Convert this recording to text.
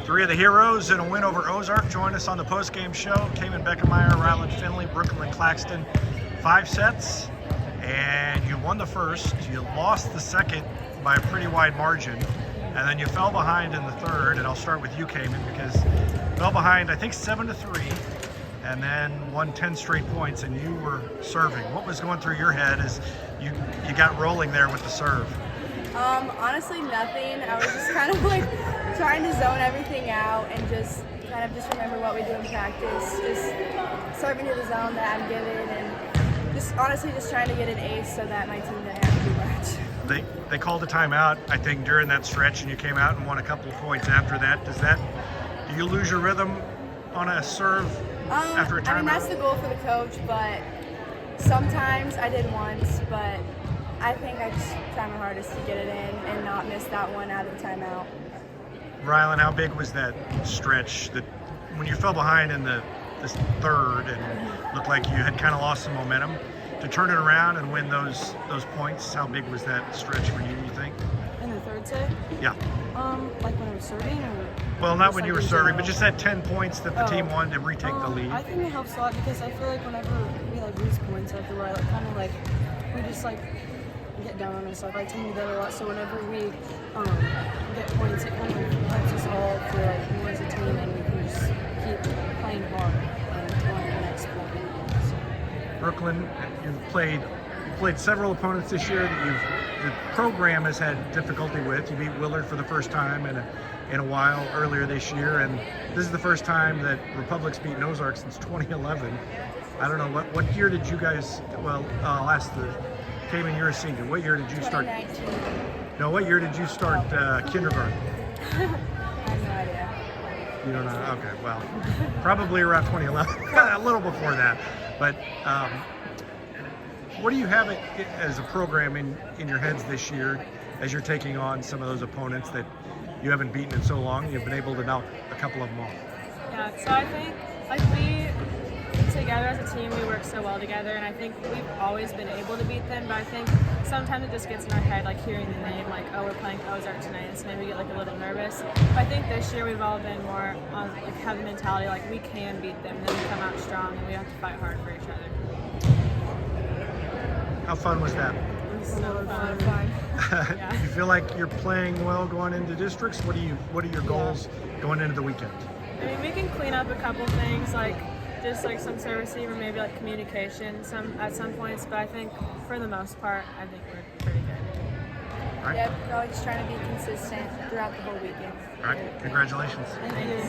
Three of the heroes in a win over Ozark join us on the postgame show. Kaemyn Bekemeier, Rilynn Finley, Brooklyn Claxton. 5 sets, and you won the first. You lost the second by a pretty wide margin, and then you fell behind in the third. And I'll start with you, Kaemyn, because you fell behind, I think, 7-3, and then won 10 straight points, and you were serving. What was going through your head as you got rolling there with the serve? Honestly, nothing. I was just kind of like trying to zone everything out and just remember what we do in practice. Just serving to the zone that I'm given, and just honestly just trying to get an ace so that my team didn't have to do much. They called a timeout, I think, during that stretch, and you came out and won a couple of points after that. Do you lose your rhythm on a serve after a timeout? I mean, that's the goal for the coach, but sometimes I did once, but I think I just try my hardest to get it in and not miss that one out of the timeout. Rilynn, how big was that stretch that when you fell behind in this third and looked like you had kind of lost some momentum, to turn it around and win those points? How big was that stretch for you think? In the third set? Yeah. Like when I was serving, or? Well, not when you were serving, but just that 10 points that the team wanted to retake the lead. I think it helps a lot because I feel like whenever we lose points after we just get down on ourselves. I tend to do that a lot, so whenever we get points, it kind of helps us all feel more as a team, and we can just keep playing hard and going to the next point. So. Brooklyn, you've played several opponents this year that the program has had difficulty with. You beat Willard for the first time in a while earlier this year, and this is the first time that Republic's beaten Ozark since 2011. I don't know, what year did you guys, I'll ask Kaemyn, you're a senior. What year did you start? 2019. No, what year did you start kindergarten? I have no idea. You don't know? Okay, well, probably around 2011, a little before that. But what do you have as a program in your heads this year as you're taking on some of those opponents that you haven't beaten in so long? You've been able to knock a couple of them off. Yeah, so I think we together as a team, we work so well together, and I think we've always been able to beat them, but I think sometimes it just gets in our head, like hearing the name, like, oh, we're playing Ozark tonight, and so maybe we get a little nervous. But I think this year we've all been more on, have the mentality, we can beat them, and then we come out strong, and we have to fight hard for each other. How fun was that? It was so fun. Yeah. You feel like you're playing well going into districts? What are your goals going into the weekend? I mean, we can clean up a couple things, just some service receiver, maybe communication at some points, but I think for the most part, I think we're pretty good. All right. Yep, probably just trying to be consistent throughout the whole weekend. All right, congratulations. Thank you.